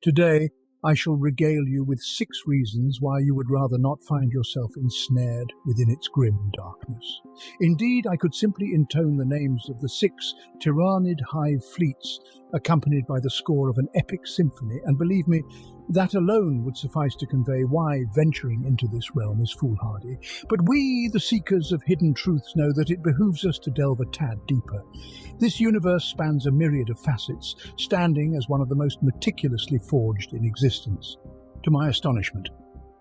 Today, I shall regale you with 6 reasons why you would rather not find yourself ensnared within its grim darkness. Indeed, I could simply intone the names of the 6 tyrannid hive fleets, accompanied by the score of an epic symphony, and believe me, that alone would suffice to convey why venturing into this realm is foolhardy. But we, the seekers of hidden truths, know that it behooves us to delve a tad deeper. This universe spans a myriad of facets, standing as one of the most meticulously forged in existence. To my astonishment,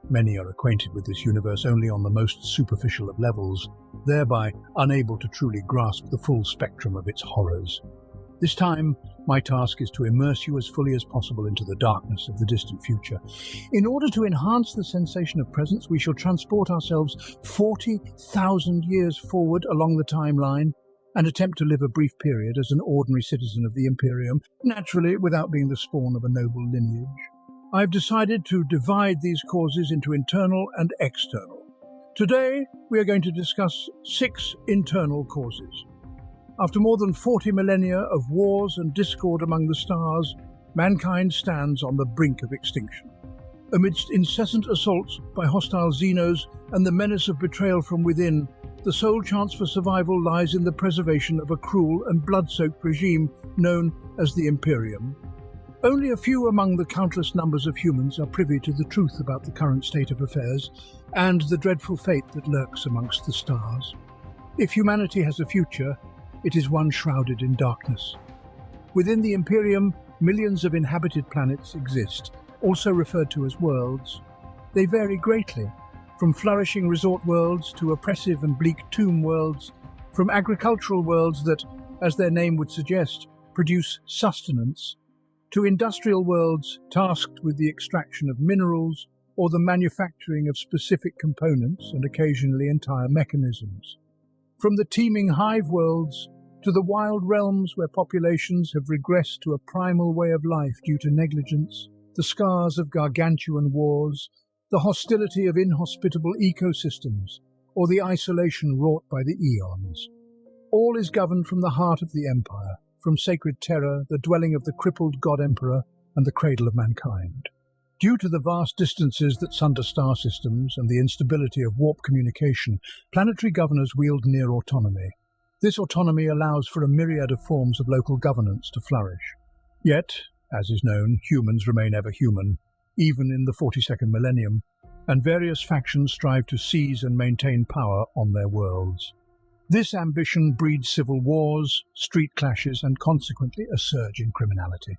many are acquainted with this universe only on the most superficial of levels, thereby unable to truly grasp the full spectrum of its horrors. This time, my task is to immerse you as fully as possible into the darkness of the distant future. In order to enhance the sensation of presence, we shall transport ourselves 40,000 years forward along the timeline and attempt to live a brief period as an ordinary citizen of the Imperium, naturally without being the spawn of a noble lineage. I've decided to divide these causes into internal and external. Today, we are going to discuss 6 internal causes. After more than 40 millennia of wars and discord among the stars, mankind stands on the brink of extinction. Amidst incessant assaults by hostile Xenos and the menace of betrayal from within, the sole chance for survival lies in the preservation of a cruel and blood-soaked regime known as the Imperium. Only a few among the countless numbers of humans are privy to the truth about the current state of affairs and the dreadful fate that lurks amongst the stars. If humanity has a future, it is one shrouded in darkness. Within the Imperium, millions of inhabited planets exist, also referred to as worlds. They vary greatly, from flourishing resort worlds to oppressive and bleak tomb worlds, from agricultural worlds that, as their name would suggest, produce sustenance, to industrial worlds tasked with the extraction of minerals or the manufacturing of specific components and occasionally entire mechanisms. From the teeming hive worlds to the wild realms where populations have regressed to a primal way of life due to negligence, the scars of gargantuan wars, the hostility of inhospitable ecosystems, or the isolation wrought by the eons. All is governed from the heart of the Empire, from sacred Terra, the dwelling of the crippled God-Emperor, and the cradle of mankind. Due to the vast distances that sunder star systems and the instability of warp communication, planetary governors wield near autonomy. This autonomy allows for a myriad of forms of local governance to flourish. Yet, as is known, humans remain ever human, even in the 42nd millennium, and various factions strive to seize and maintain power on their worlds. This ambition breeds civil wars, street clashes, and consequently a surge in criminality.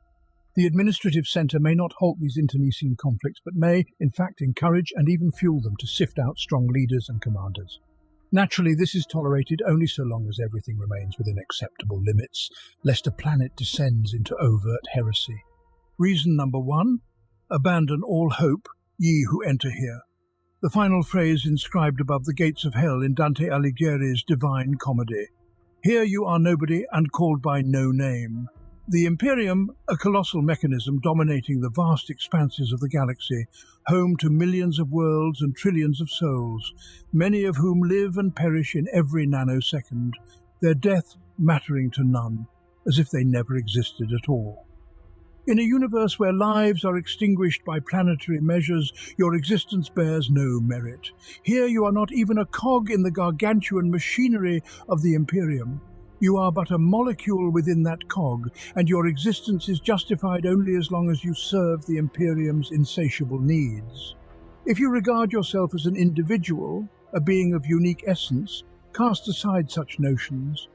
The administrative centre may not halt these internecine conflicts, but may, in fact, encourage and even fuel them to sift out strong leaders and commanders. Naturally, this is tolerated only so long as everything remains within acceptable limits, lest a planet descends into overt heresy. Reason number 1. Abandon all hope, ye who enter here. The final phrase inscribed above the gates of hell in Dante Alighieri's Divine Comedy. Here you are nobody and called by no name. The Imperium, a colossal mechanism dominating the vast expanses of the galaxy, home to millions of worlds and trillions of souls, many of whom live and perish in every nanosecond, their death mattering to none, as if they never existed at all. In a universe where lives are extinguished by planetary measures, your existence bears no merit. Here you are not even a cog in the gargantuan machinery of the Imperium. You are but a molecule within that cog, and your existence is justified only as long as you serve the Imperium's insatiable needs. If you regard yourself as an individual, a being of unique essence, cast aside such notions.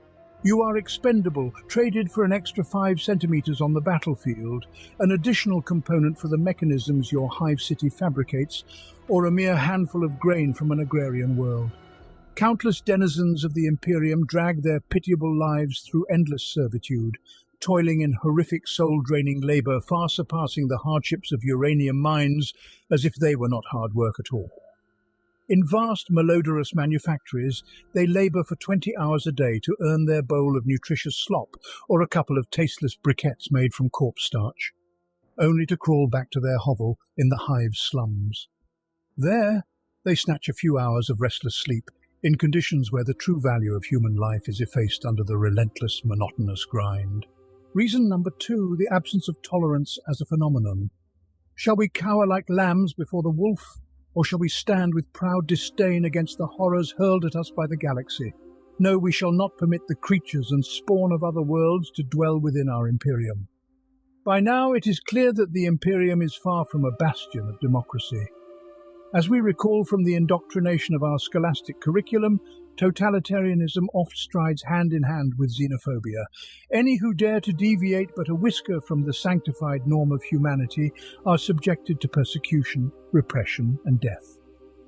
You are expendable, traded for an extra 5 centimeters on the battlefield, an additional component for the mechanisms your hive city fabricates, or a mere handful of grain from an agrarian world. Countless denizens of the Imperium drag their pitiable lives through endless servitude, toiling in horrific soul-draining labor far surpassing the hardships of uranium mines, as if they were not hard work at all. In vast, malodorous manufactories, they labour for 20 hours a day to earn their bowl of nutritious slop or a couple of tasteless briquettes made from corpse starch, only to crawl back to their hovel in the hive's slums. There, they snatch a few hours of restless sleep, in conditions where the true value of human life is effaced under the relentless, monotonous grind. Reason number 2, the absence of tolerance as a phenomenon. Shall we cower like lambs before the wolf, or shall we stand with proud disdain against the horrors hurled at us by the galaxy? No, we shall not permit the creatures and spawn of other worlds to dwell within our Imperium. By now it is clear that the Imperium is far from a bastion of democracy. As we recall from the indoctrination of our scholastic curriculum, totalitarianism oft strides hand in hand with xenophobia. Any who dare to deviate but a whisker from the sanctified norm of humanity are subjected to persecution, repression, and death.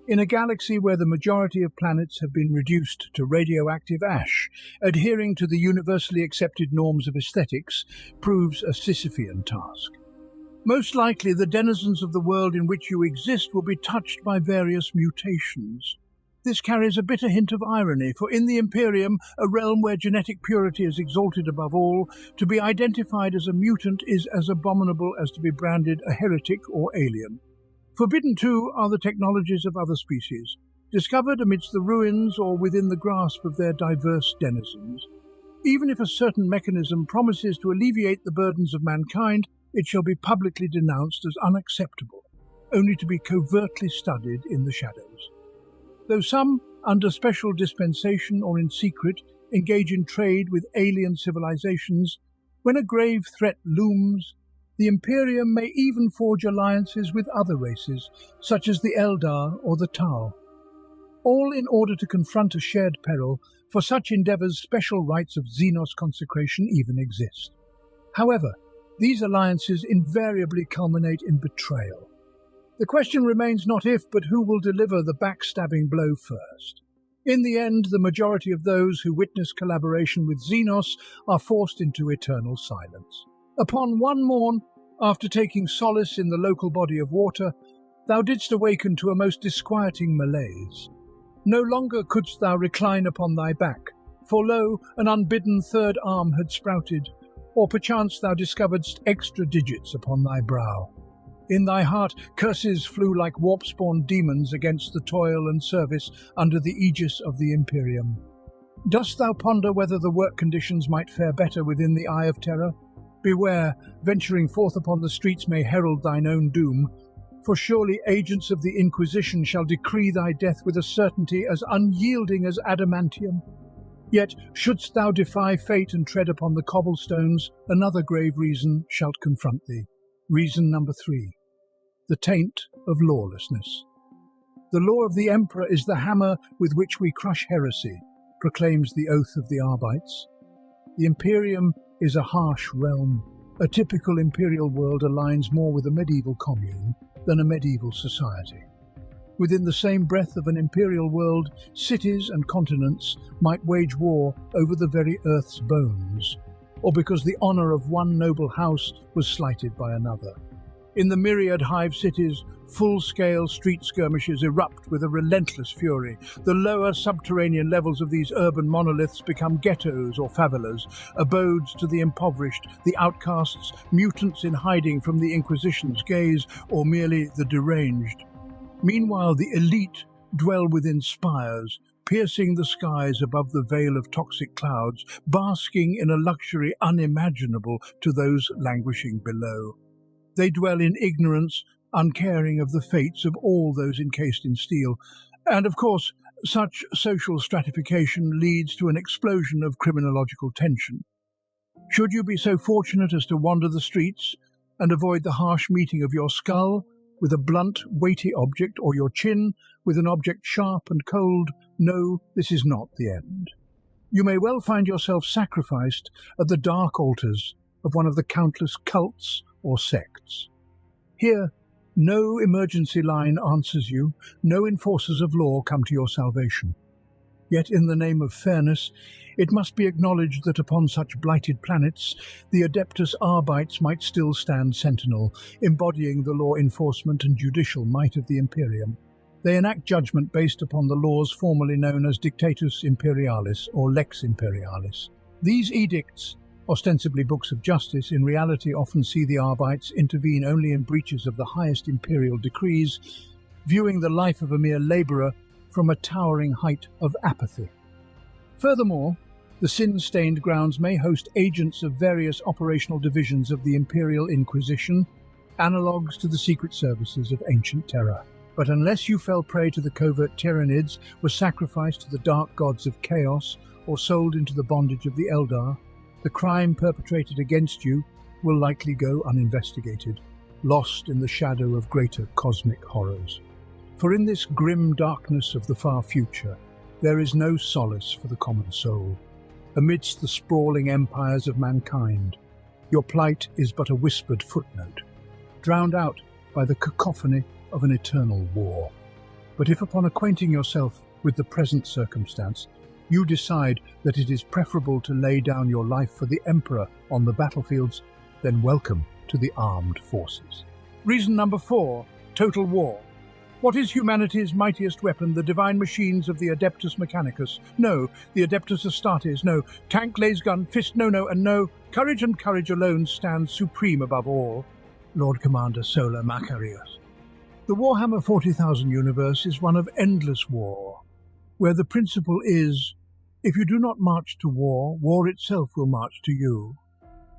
In a galaxy where the majority of planets have been reduced to radioactive ash, adhering to the universally accepted norms of aesthetics proves a Sisyphean task. Most likely, the denizens of the world in which you exist will be touched by various mutations. This carries a bitter hint of irony, for in the Imperium, a realm where genetic purity is exalted above all, to be identified as a mutant is as abominable as to be branded a heretic or alien. Forbidden, too, are the technologies of other species, discovered amidst the ruins or within the grasp of their diverse denizens. Even if a certain mechanism promises to alleviate the burdens of mankind, it shall be publicly denounced as unacceptable, only to be covertly studied in the shadows. Though some, under special dispensation or in secret, engage in trade with alien civilizations, when a grave threat looms, the Imperium may even forge alliances with other races, such as the Eldar or the Tau, all in order to confront a shared peril. For such endeavours, special rites of Xenos consecration even exist. However, these alliances invariably culminate in betrayal. The question remains not if, but who will deliver the backstabbing blow first. In the end, the majority of those who witness collaboration with Xenos are forced into eternal silence. Upon one morn, after taking solace in the local body of water, thou didst awaken to a most disquieting malaise. No longer couldst thou recline upon thy back, for lo, an unbidden third arm had sprouted, or perchance thou discoveredst extra digits upon thy brow. In thy heart curses flew like warp-spawned demons against the toil and service under the aegis of the Imperium. Dost thou ponder whether the work conditions might fare better within the Eye of Terror? Beware, venturing forth upon the streets may herald thine own doom, for surely agents of the Inquisition shall decree thy death with a certainty as unyielding as adamantium. Yet, shouldst thou defy fate and tread upon the cobblestones, another grave reason shalt confront thee. Reason number 3. The taint of lawlessness. The law of the Emperor is the hammer with which we crush heresy, proclaims the oath of the Arbites. The Imperium is a harsh realm. A typical imperial world aligns more with a medieval commune than a medieval society. Within the same breath of an imperial world, cities and continents might wage war over the very earth's bones, or because the honour of one noble house was slighted by another. In the myriad hive cities, full-scale street skirmishes erupt with a relentless fury. The lower subterranean levels of these urban monoliths become ghettos or favelas, abodes to the impoverished, the outcasts, mutants in hiding from the Inquisition's gaze, or merely the deranged. Meanwhile, the elite dwell within spires, piercing the skies above the veil of toxic clouds, basking in a luxury unimaginable to those languishing below. They dwell in ignorance, uncaring of the fates of all those encased in steel. And of course, such social stratification leads to an explosion of criminological tension. Should you be so fortunate as to wander the streets and avoid the harsh meeting of your skull with a blunt, weighty object, or your chin with an object sharp and cold, no, this is not the end. You may well find yourself sacrificed at the dark altars of one of the countless cults or sects. Here, no emergency line answers you, no enforcers of law come to your salvation. Yet in the name of fairness, it must be acknowledged that upon such blighted planets, the Adeptus Arbites might still stand sentinel, embodying the law enforcement and judicial might of the Imperium. They enact judgment based upon the laws formerly known as Dictatus Imperialis or Lex Imperialis. These edicts, ostensibly books of justice, in reality often see the Arbites intervene only in breaches of the highest imperial decrees, viewing the life of a mere labourer from a towering height of apathy. Furthermore, the sin-stained grounds may host agents of various operational divisions of the Imperial Inquisition, analogues to the secret services of ancient terror. But unless you fell prey to the covert tyrannids, were sacrificed to the dark gods of chaos, or sold into the bondage of the Eldar, the crime perpetrated against you will likely go uninvestigated, lost in the shadow of greater cosmic horrors. For in this grim darkness of the far future, there is no solace for the common soul. Amidst the sprawling empires of mankind, your plight is but a whispered footnote, drowned out by the cacophony of an eternal war. But if upon acquainting yourself with the present circumstance, you decide that it is preferable to lay down your life for the Emperor on the battlefields, then welcome to the armed forces. Reason number 4, total war. What is humanity's mightiest weapon? The divine machines of the Adeptus Mechanicus? No. The Adeptus Astartes? No. Tank, laser gun, fist? No, and no. Courage and courage alone stands supreme above all. Lord Commander Solar Macarius. The Warhammer 40,000 universe is one of endless war, where the principle is, if you do not march to war, war itself will march to you.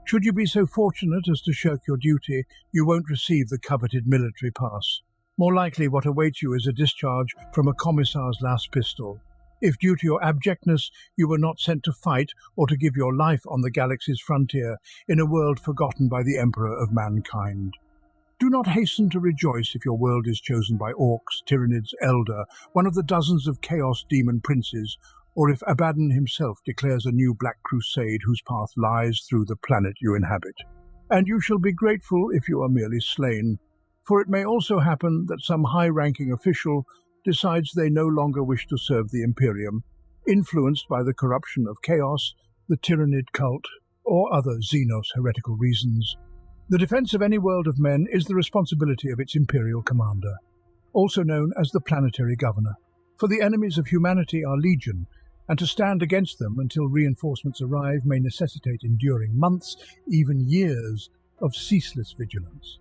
Should you be so fortunate as to shirk your duty, you won't receive the coveted military pass. More likely what awaits you is a discharge from a commissar's last pistol. If due to your abjectness you were not sent to fight or to give your life on the galaxy's frontier in a world forgotten by the Emperor of mankind. Do not hasten to rejoice if your world is chosen by orcs, tyrannids, Eldar, one of the dozens of chaos demon princes, or if Abaddon himself declares a new black crusade whose path lies through the planet you inhabit. And you shall be grateful if you are merely slain, for it may also happen that some high-ranking official decides they no longer wish to serve the Imperium, influenced by the corruption of chaos, the tyrannid cult, or other Xenos heretical reasons. The defense of any world of men is the responsibility of its Imperial commander, also known as the planetary governor, for the enemies of humanity are legion, and to stand against them until reinforcements arrive may necessitate enduring months, even years, of ceaseless vigilance.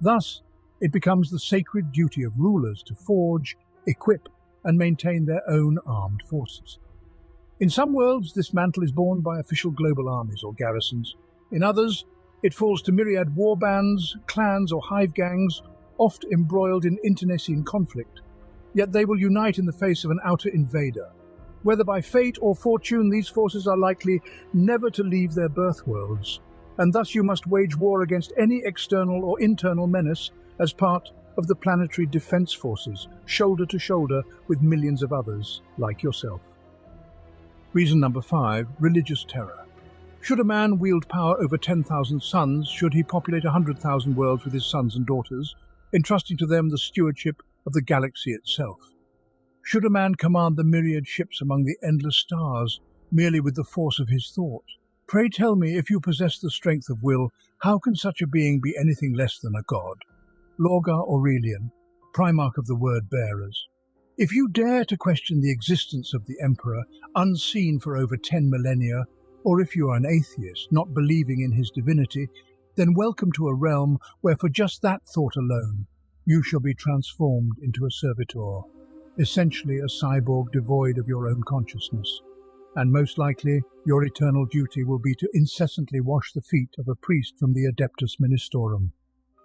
Thus, it becomes the sacred duty of rulers to forge, equip, and maintain their own armed forces. In some worlds, this mantle is borne by official global armies or garrisons. In others, it falls to myriad war bands, clans, or hive gangs, oft embroiled in internecine conflict. Yet they will unite in the face of an outer invader. Whether by fate or fortune, these forces are likely never to leave their birth worlds, and thus you must wage war against any external or internal menace as part of the planetary defense forces, shoulder to shoulder with millions of others like yourself. Reason number 5, religious terror. Should a man wield power over 10,000 suns, should he populate 100,000 worlds with his sons and daughters, entrusting to them the stewardship of the galaxy itself? Should a man command the myriad ships among the endless stars, merely with the force of his thought? Pray tell me, if you possess the strength of will, how can such a being be anything less than a god? Lorgar Aurelian, Primarch of the Word-Bearers. If you dare to question the existence of the Emperor, unseen for over 10 millennia, or if you are an atheist, not believing in his divinity, then welcome to a realm where for just that thought alone, you shall be transformed into a servitor, essentially a cyborg devoid of your own consciousness. And most likely, your eternal duty will be to incessantly wash the feet of a priest from the Adeptus Ministorum.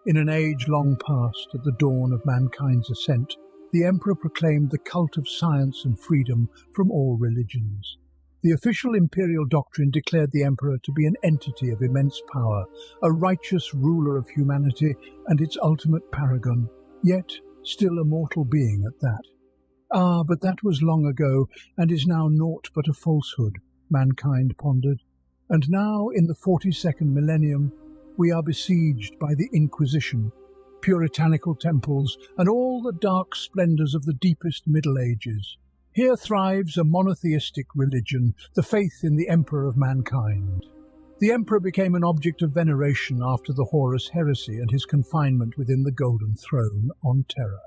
In an age long past, at the dawn of mankind's ascent, the Emperor proclaimed the cult of science and freedom from all religions. The official imperial doctrine declared the Emperor to be an entity of immense power, a righteous ruler of humanity and its ultimate paragon, yet still a mortal being at that. Ah, but that was long ago, and is now naught but a falsehood, mankind pondered. And now, in the 42nd millennium, we are besieged by the Inquisition, puritanical temples, and all the dark splendours of the deepest Middle Ages. Here thrives a monotheistic religion, the faith in the Emperor of mankind. The Emperor became an object of veneration after the Horus heresy and his confinement within the Golden Throne on Terra.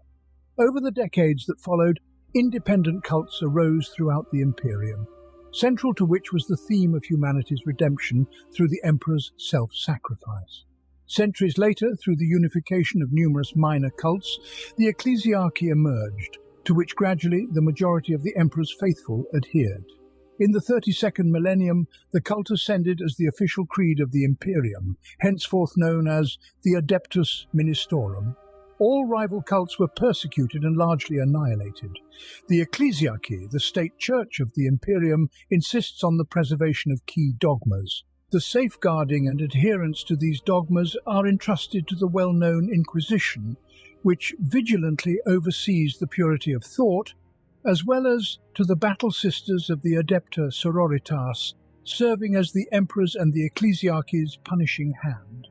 Over the decades that followed, independent cults arose throughout the Imperium, central to which was the theme of humanity's redemption through the Emperor's self-sacrifice. Centuries later, through the unification of numerous minor cults, the ecclesiarchy emerged, to which gradually the majority of the Emperor's faithful adhered. In the 32nd millennium, the cult ascended as the official creed of the Imperium, henceforth known as the Adeptus Ministorum. All rival cults were persecuted and largely annihilated. The ecclesiarchy, the state church of the Imperium, insists on the preservation of key dogmas. The safeguarding and adherence to these dogmas are entrusted to the well-known Inquisition, which vigilantly oversees the purity of thought, as well as to the battle sisters of the Adepta Sororitas, serving as the emperor's and the ecclesiarchy's punishing hand.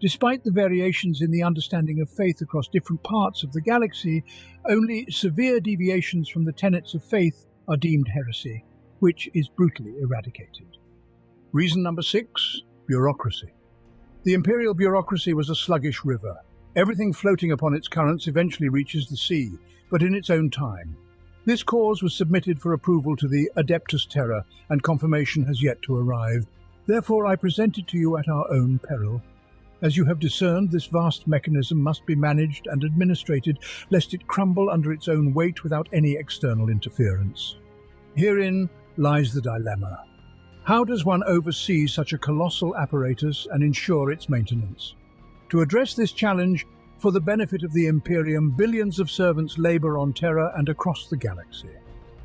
Despite the variations in the understanding of faith across different parts of the galaxy, only severe deviations from the tenets of faith are deemed heresy, which is brutally eradicated. Reason number 6, bureaucracy. The imperial bureaucracy was a sluggish river. Everything floating upon its currents eventually reaches the sea, but in its own time. This cause was submitted for approval to the Adeptus Terra, and confirmation has yet to arrive. Therefore I present it to you at our own peril. As you have discerned, this vast mechanism must be managed and administrated, lest it crumble under its own weight without any external interference. Herein lies the dilemma. How does one oversee such a colossal apparatus and ensure its maintenance? To address this challenge, for the benefit of the Imperium, billions of servants labour on Terra and across the galaxy.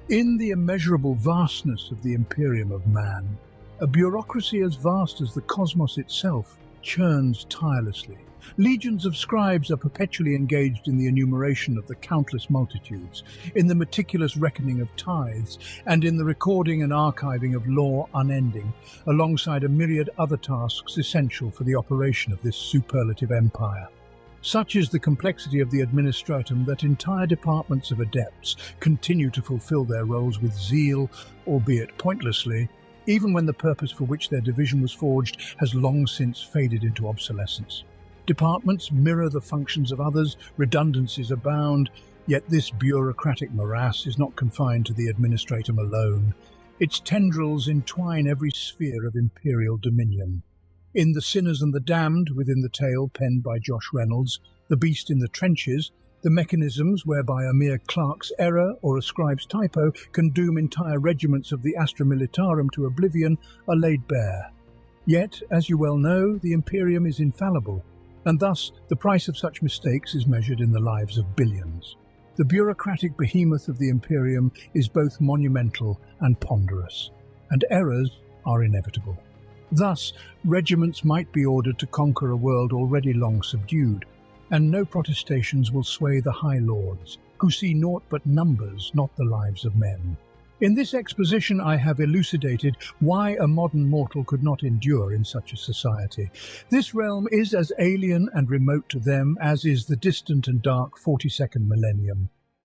In the immeasurable vastness of the Imperium of man, a bureaucracy as vast as the cosmos itself churns tirelessly. Legions of scribes are perpetually engaged in the enumeration of the countless multitudes, in the meticulous reckoning of tithes, and in the recording and archiving of law unending, alongside a myriad other tasks essential for the operation of this superlative empire. Such is the complexity of the administratum that entire departments of adepts continue to fulfill their roles with zeal, albeit pointlessly, even when the purpose for which their division was forged has long since faded into obsolescence. Departments mirror the functions of others, redundancies abound, yet this bureaucratic morass is not confined to the administratum alone. Its tendrils entwine every sphere of imperial dominion. In The Sinners and the Damned, within the tale penned by Josh Reynolds, The Beast in the Trenches, the mechanisms whereby a mere clerk's error or a scribe's typo can doom entire regiments of the Astra Militarum to oblivion are laid bare. Yet, as you well know, the Imperium is infallible, and thus the price of such mistakes is measured in the lives of billions. The bureaucratic behemoth of the Imperium is both monumental and ponderous, and errors are inevitable. Thus, regiments might be ordered to conquer a world already long subdued, and no protestations will sway the High Lords, who see naught but numbers, not the lives of men. In this exposition I have elucidated why a modern mortal could not endure in such a society. This realm is as alien and remote to them as is the distant and dark 42nd millennium.